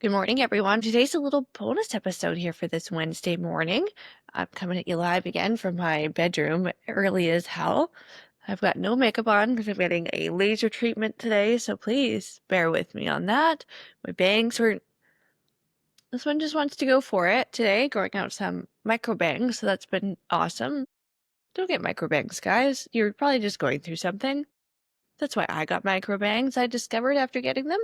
Good morning, everyone. Today's a little bonus episode here for this Wednesday morning. I'm coming at you live again from my bedroom, early as hell. I've got no makeup on because I'm getting a laser treatment today, so please bear with me on that. My bangs were. This one just wants to go for it today, growing out some micro bangs, so that's been awesome. Don't get micro bangs, guys. You're probably just going through something. That's why I got micro bangs. I discovered after getting them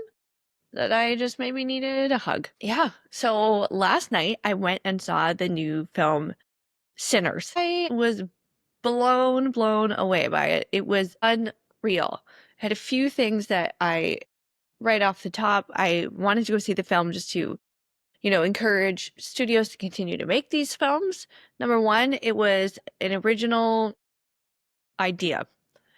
that I just maybe needed a hug. Yeah. So last night I went and saw the new film Sinners. I was blown away by it. It was unreal. Had a few things that right off the top, I wanted to go see the film just to, encourage studios to continue to make these films. Number one, it was an original idea.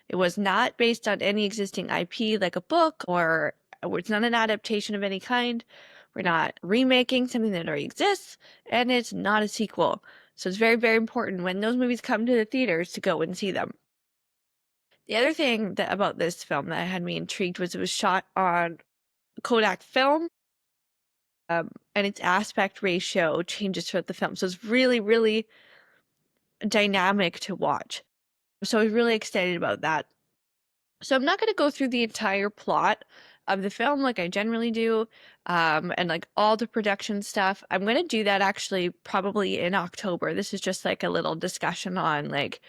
It was not based on any existing IP like a book or it's not an adaptation of any kind. We're not remaking something that already exists, and it's not a sequel. So it's very, very important when those movies come to the theaters to go and see them. The other thing about this film that had me intrigued was it was shot on Kodak film, and its aspect ratio changes throughout the film. So it's really, really dynamic to watch. So I was really excited about that. So I'm not going to go through the entire plot of the film like I generally do, and like all the production stuff. I'm going to do that actually probably in October. This is just like a little discussion on like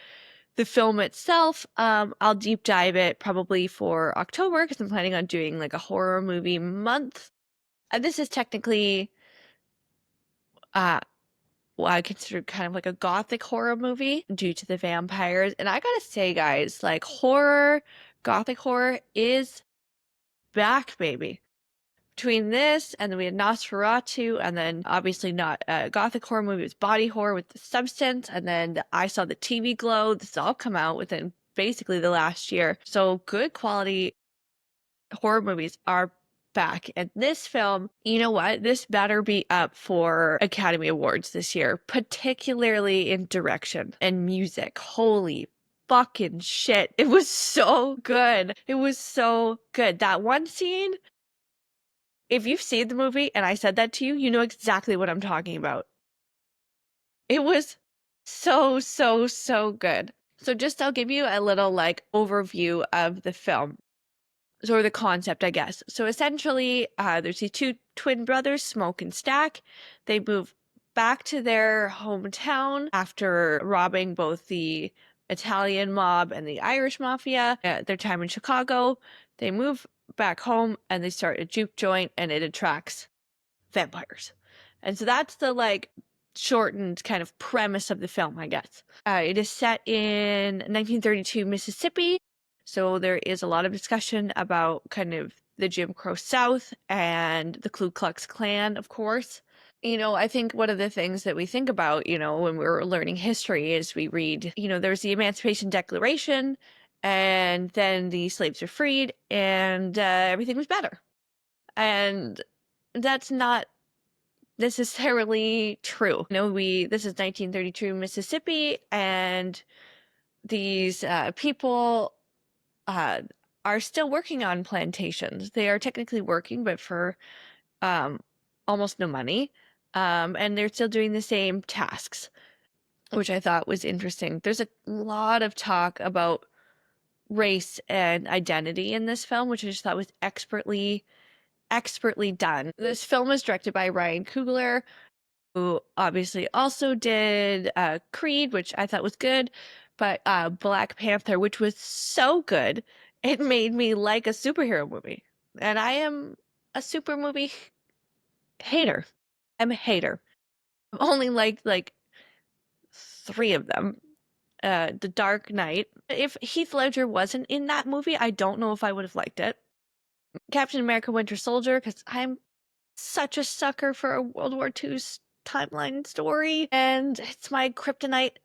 the film itself. I'll deep dive it probably for October because I'm planning on doing like a horror movie month. And this is technically, uh, what I consider kind of like a gothic horror movie due to the vampires. And I gotta say, guys, like gothic horror is back, baby. Between this and then we had Nosferatu, and then obviously not gothic horror movie, it was body horror with The Substance, and then I Saw the TV Glow. This has all come out within basically the last year. So good quality horror movies are back. And this film, you know what? This better be up for Academy Awards this year, particularly in direction and music. Holy fucking shit. It was so good. It was so good. That one scene, if you've seen the movie and I said that to you, you know exactly what I'm talking about. It was so good. So just I'll give you a little like overview of the film. Or the concept, I guess. So essentially, there's these two twin brothers, Smoke and Stack. They move back to their hometown after robbing both the Italian mob and the Irish mafia at their time in Chicago. They move back home and they start a juke joint, and it attracts vampires. And so that's the like shortened kind of premise of the film, I guess. It is set in 1932 Mississippi. So there is a lot of discussion about kind of the Jim Crow South and the Ku Klux Klan, of course. I think one of the things that we think about, when we're learning history is we read, there's the Emancipation Declaration, and then the slaves were freed, and everything was better. And that's not necessarily true. This is 1932 Mississippi, and these people uh, are still working on plantations. They are technically working, but for um, almost no money. And they're still doing the same tasks, which I thought was interesting. There's a lot of talk about race and identity in this film, which I just thought was expertly done. This film was directed by Ryan Coogler, who obviously also did Creed, which I thought was good, but Black Panther, which was so good, it made me like a superhero movie. And I am a super movie hater. I'm a hater. I've only liked like three of them. The Dark Knight. If Heath Ledger wasn't in that movie, I don't know if I would have liked it. Captain America Winter Soldier, because I'm such a sucker for a World War II's timeline story, and it's my kryptonite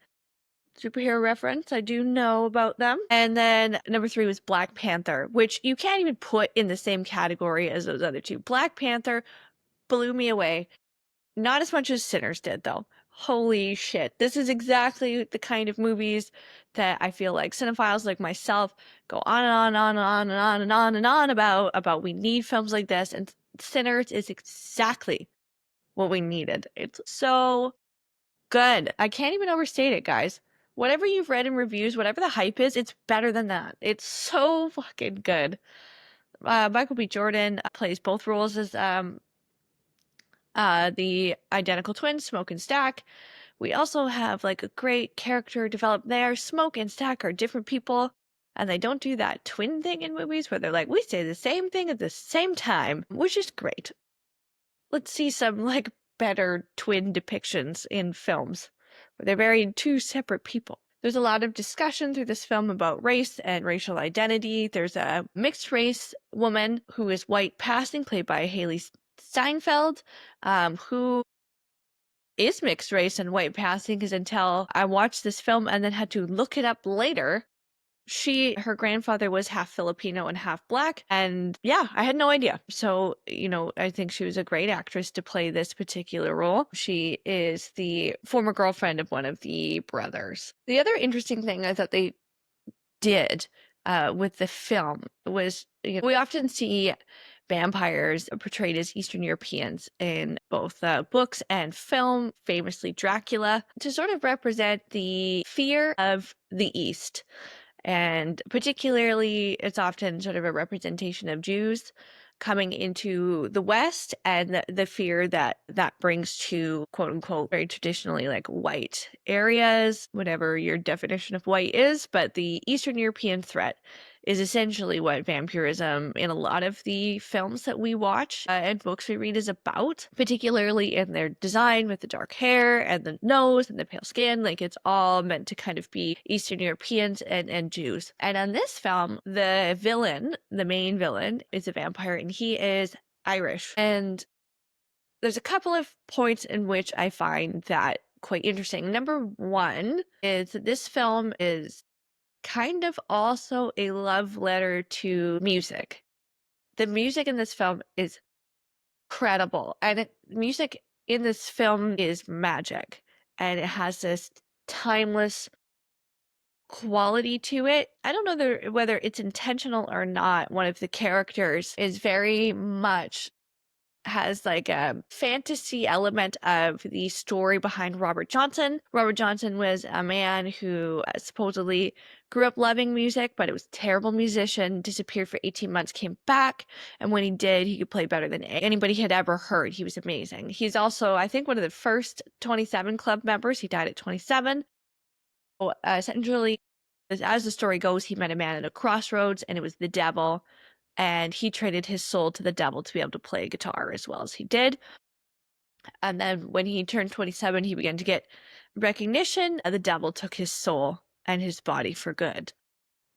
superhero reference. I do know about them. And then number three was Black Panther, which you can't even put in the same category as those other two. Black Panther blew me away. Not as much as Sinners did, though. Holy shit. This is exactly the kind of movies that I feel like cinephiles like myself go on and on and on and on and on and on about we need films like this. And Sinners is exactly what we needed. It's so good. I can't even overstate it, guys. Whatever you've read in reviews, whatever the hype is, it's better than that. It's so fucking good. Michael B. Jordan plays both roles as the identical twins, Smoke and Stack. We also have like a great character developed there. Smoke and Stack are different people, and they don't do that twin thing in movies where they're like, we say the same thing at the same time, which is great. Let's see some like better twin depictions in films where they're very two separate people. There's a lot of discussion through this film about race and racial identity. There's a mixed race woman who is white passing, played by Haley Steinfeld, who is mixed race and white passing, because until I watched this film and then had to look it up later, her grandfather was half Filipino and half black. And yeah, I had no idea. So, I think she was a great actress to play this particular role. She is the former girlfriend of one of the brothers. The other interesting thing I thought they did with the film was, we often see vampires portrayed as Eastern Europeans in both books and film, famously Dracula, to sort of represent the fear of the East. And particularly, it's often sort of a representation of Jews coming into the West and the fear that brings to, quote unquote, very traditionally like white areas, whatever your definition of white is. But the Eastern European threat is essentially what vampirism in a lot of the films that we watch and books we read is about, particularly in their design with the dark hair and the nose and the pale skin. Like, it's all meant to kind of be Eastern Europeans and Jews. And on this film, the villain, the main villain, is a vampire, and he is Irish. And there's a couple of points in which I find that quite interesting. Number one is that this film is kind of also a love letter to music. The music in this film is incredible, and music in this film is magic, and it has this timeless quality to it. I don't know whether it's intentional or not. One of the characters is very much has like a fantasy element of the story behind Robert Johnson. Robert Johnson was a man who supposedly grew up loving music, but it was a terrible musician, disappeared for 18 months, came back, and when he did, he could play better than anybody had ever heard. He was amazing. He's also, I think, one of the first 27 Club members. He died at 27. So, essentially, as the story goes, he met a man at a crossroads, and it was the devil, and he traded his soul to the devil to be able to play guitar as well as he did. And then when he turned 27, he began to get recognition, and the devil took his soul and his body for good.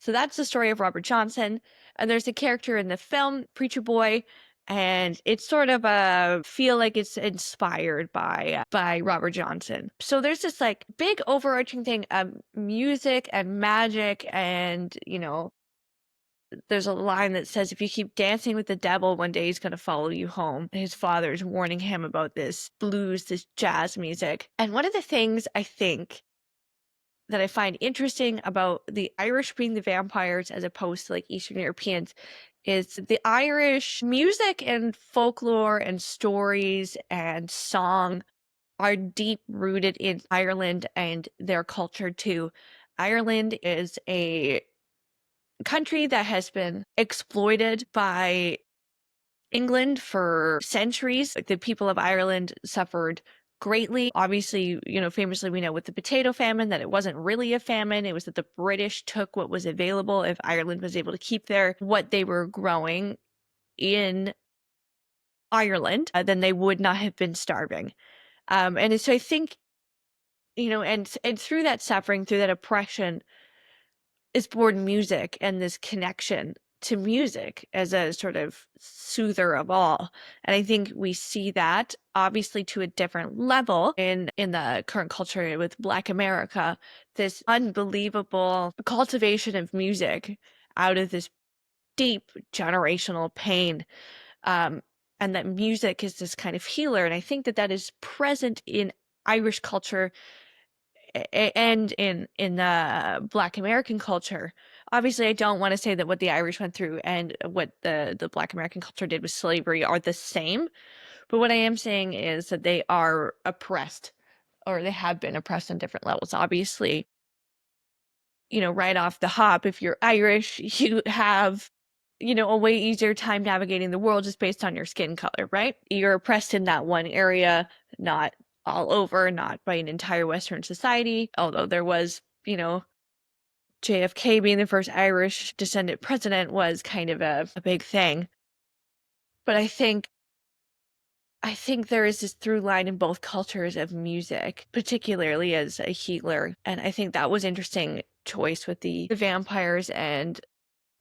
So that's the story of Robert Johnson. And there's a character in the film, Preacher Boy, and it's sort of a feel like it's inspired by Robert Johnson. So there's this like big overarching thing of music and magic, and there's a line that says, if you keep dancing with the devil, one day he's going to follow you home. His father's warning him about this blues, this jazz music. And one of the things I think that I find interesting about the Irish being the vampires as opposed to like Eastern Europeans is the Irish music and folklore and stories and song are deep rooted in Ireland and their culture too. Ireland is a country that has been exploited by England for centuries. Like, the people of Ireland suffered greatly. Obviously, famously, we know with the potato famine that it wasn't really a famine. It was that the British took what was available. If Ireland was able to keep what they were growing in Ireland, then they would not have been starving. And so I think, and through that suffering, through that oppression, is born music and this connection to music as a sort of soother of all. And I think we see that obviously to a different level in the current culture with Black America, this unbelievable cultivation of music out of this deep generational pain. And that music is this kind of healer. And I think that is present in Irish culture and in Black American culture. Obviously, I don't want to say that what the Irish went through and what the Black American culture did with slavery are the same. But what I am saying is that they are oppressed, or they have been oppressed on different levels. Obviously, right off the hop, if you're Irish, you have, a way easier time navigating the world just based on your skin color, right? You're oppressed in that one area, not all over, not by an entire Western society, although there was, JFK being the first Irish descendant president was kind of a big thing. But I think there is this through line in both cultures of music, particularly as a healer. And I think that was interesting choice with the vampires and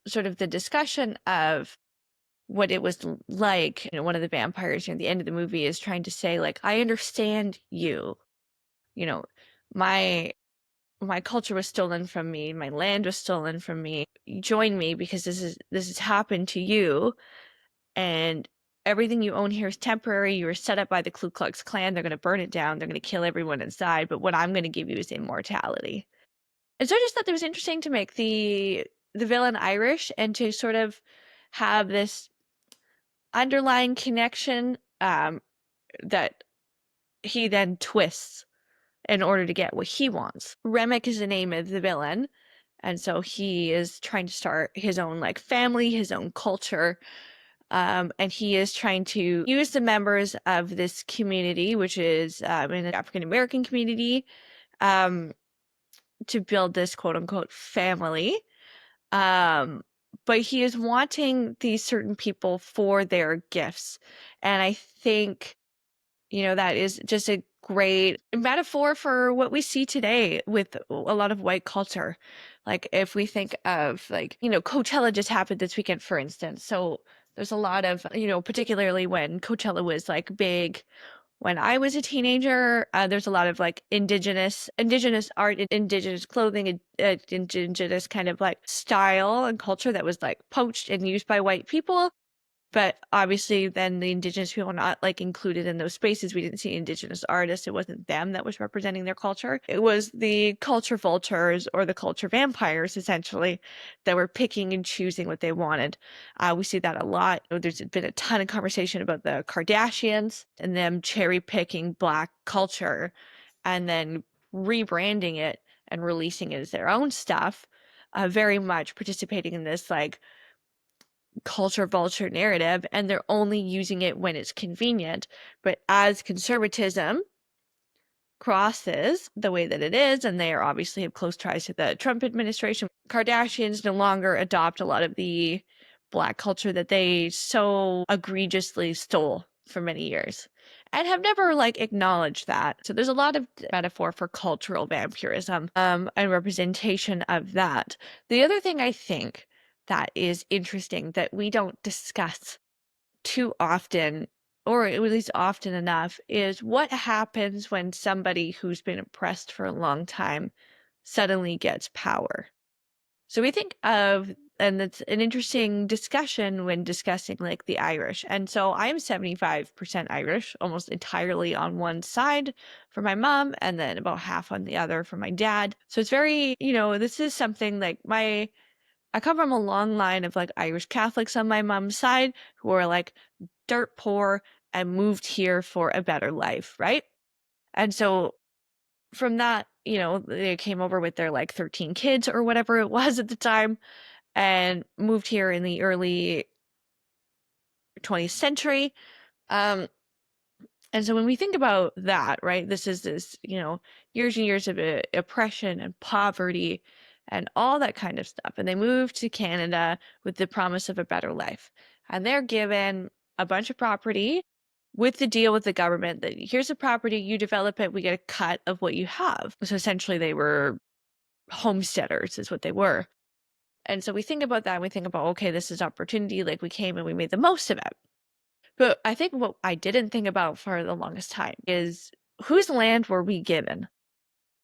sort of the discussion of what it was like. One of the vampires near the end of the movie is trying to say, like, I understand you. You know, my my culture was stolen from me, my land was stolen from me. Join me because this has happened to you, and everything you own here is temporary. You were set up by the Ku Klux Klan. They're going to burn it down. They're going to kill everyone inside. But what I'm going to give you is immortality. And so I just thought that was interesting to make the villain Irish and to sort of have this underlying connection that he then twists in order to get what he wants. Remick is the name of the villain. And so he is trying to start his own like family, his own culture. And he is trying to use the members of this community, which is an African American community, um, to build this quote unquote family. Um, but he is wanting these certain people for their gifts. And I think, that is just a great metaphor for what we see today with a lot of white culture. Like if we think of like, Coachella just happened this weekend, for instance. So there's a lot of, particularly when Coachella was like big when I was a teenager, there's a lot of like indigenous art, indigenous clothing, indigenous kind of like style and culture that was like poached and used by white people. But obviously then the indigenous people were not like included in those spaces. We didn't see indigenous artists. It wasn't them that was representing their culture. It was the culture vultures or the culture vampires essentially that were picking and choosing what they wanted. We see that a lot. There's been a ton of conversation about the Kardashians and them cherry picking Black culture and then rebranding it and releasing it as their own stuff. Very much participating in this like culture vulture narrative, and they're only using it when it's convenient. But as conservatism crosses the way that it is, and they are obviously have close ties to the Trump administration, Kardashians no longer adopt a lot of the Black culture that they so egregiously stole for many years and have never like acknowledged that. So there's a lot of metaphor for cultural vampirism and representation of that. The other thing I think that is interesting that we don't discuss too often, or at least often enough, is what happens when somebody who's been oppressed for a long time suddenly gets power. So we think of, and it's an interesting discussion when discussing like the Irish. And so I'm 75% Irish, almost entirely on one side for my mom, and then about half on the other for my dad. So it's very, this is something like I come from a long line of like Irish Catholics on my mom's side who are like dirt poor and moved here for a better life, right? And so from that, they came over with their like 13 kids or whatever it was at the time and moved here in the early 20th century. Um, and so when we think about that, right, this is years and years of oppression and poverty and all that kind of stuff. And they moved to Canada with the promise of a better life. And they're given a bunch of property with the deal with the government that here's a property, you develop it, we get a cut of what you have. So essentially they were homesteaders is what they were. And so we think about that and we think about, okay, this is opportunity. Like we came and we made the most of it. But I think what I didn't think about for the longest time is whose land were we given,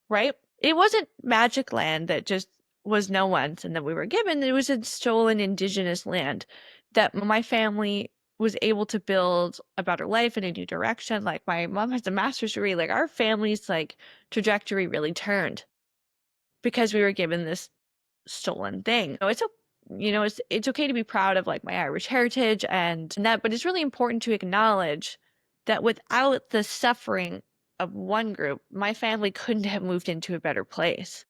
right? It wasn't magic land that just was no one's and that we were given. It was a stolen indigenous land that my family was able to build a better life in a new direction. Like my mom has a master's degree. Like our family's like trajectory really turned because we were given this stolen thing. It's okay to be proud of like my Irish heritage and that, but it's really important to acknowledge that without the suffering of one group, my family couldn't have moved into a better place.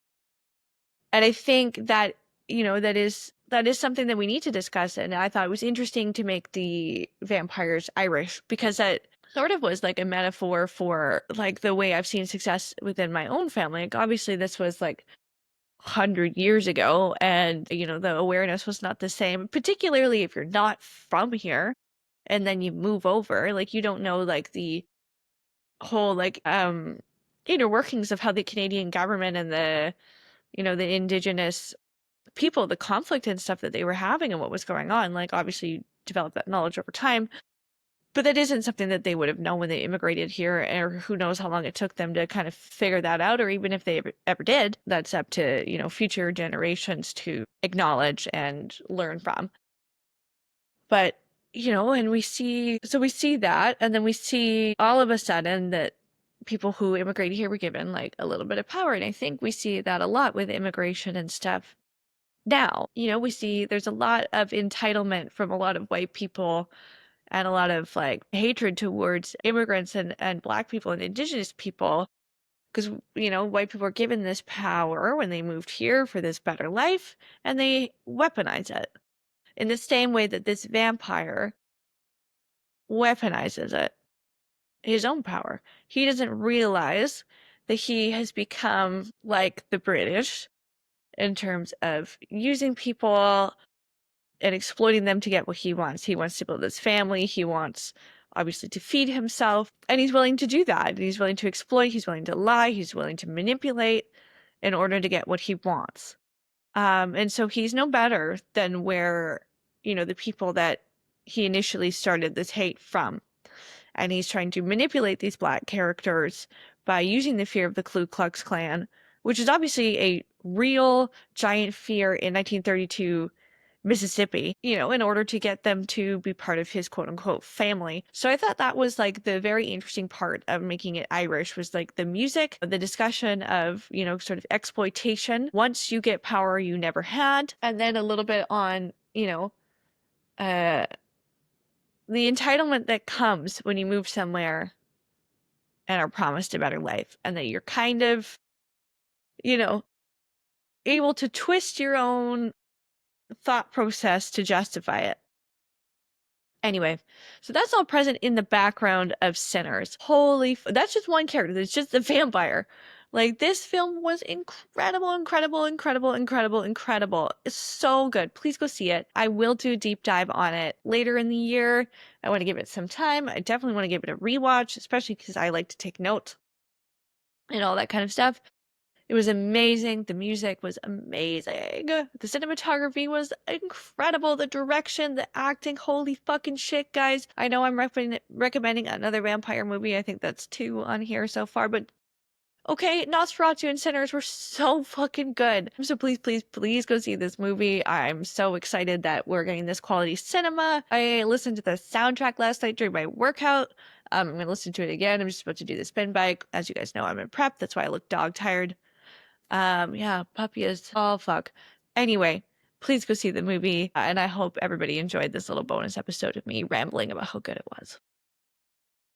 And I think that, that is something that we need to discuss. And I thought it was interesting to make the vampires Irish because that sort of was like a metaphor for like the way I've seen success within my own family. Like obviously this was like 100 years ago, and the awareness was not the same, particularly if you're not from here and then you move over, like you don't know like the whole like inner workings of how the Canadian government and the indigenous people, the conflict and stuff that they were having and what was going on. Like obviously you develop that knowledge over time, but that isn't something that they would have known when they immigrated here, or who knows how long it took them to kind of figure that out, or even if they ever did. That's up to, future generations to acknowledge and learn from. But, and we see that, and then we see all of a sudden that people who immigrated here were given like a little bit of power. And I think we see that a lot with immigration and stuff. Now, we see there's a lot of entitlement from a lot of white people and a lot of like hatred towards immigrants and black people and indigenous people because white people are given this power when they moved here for this better life and they weaponize it in the same way that this vampire weaponizes it, his own power. He doesn't realize that he has become like the British in terms of using people and exploiting them to get what he wants. He wants to build his family. He wants, obviously, to feed himself. And he's willing to do that. And he's willing to exploit. He's willing to lie. He's willing to manipulate in order to get what he wants. And so he's no better than where, the people that he initially started this hate from. And he's trying to manipulate these black characters by using the fear of the Ku Klux Klan, which is obviously a real giant fear in 1932 Mississippi, in order to get them to be part of his quote unquote family. So I thought that was like the very interesting part of making it Irish was like the music, the discussion of, sort of exploitation. Once you get power you never had, and then a little bit on, uh, the entitlement that comes when you move somewhere and are promised a better life, and that you're kind of, you know, able to twist your own thought process to justify it. Anyway, so that's all present in the background of Sinners. That's just one character. That's just the vampire. Like, this film was incredible, incredible, incredible, incredible, incredible. It's so good. Please go see it. I will do a deep dive on it later in the year. I want to give it some time. I definitely want to give it a rewatch, especially because I like to take notes and all that kind of stuff. It was amazing. The music was amazing. The cinematography was incredible. The direction, the acting, holy fucking shit, guys. I know I'm recommending another vampire movie. I think that's 2 on here so far, but okay, Nosferatu and Sinners were so fucking good. So please, please, please go see this movie. I'm so excited that we're getting this quality cinema. I listened to the soundtrack last night during my workout. I'm going to listen to it again. I'm just about to do the spin bike. As you guys know, I'm in prep. That's why I look dog tired. Yeah, puppy is all fuck. Anyway, please go see the movie, and I hope everybody enjoyed this little bonus episode of me rambling about how good it was.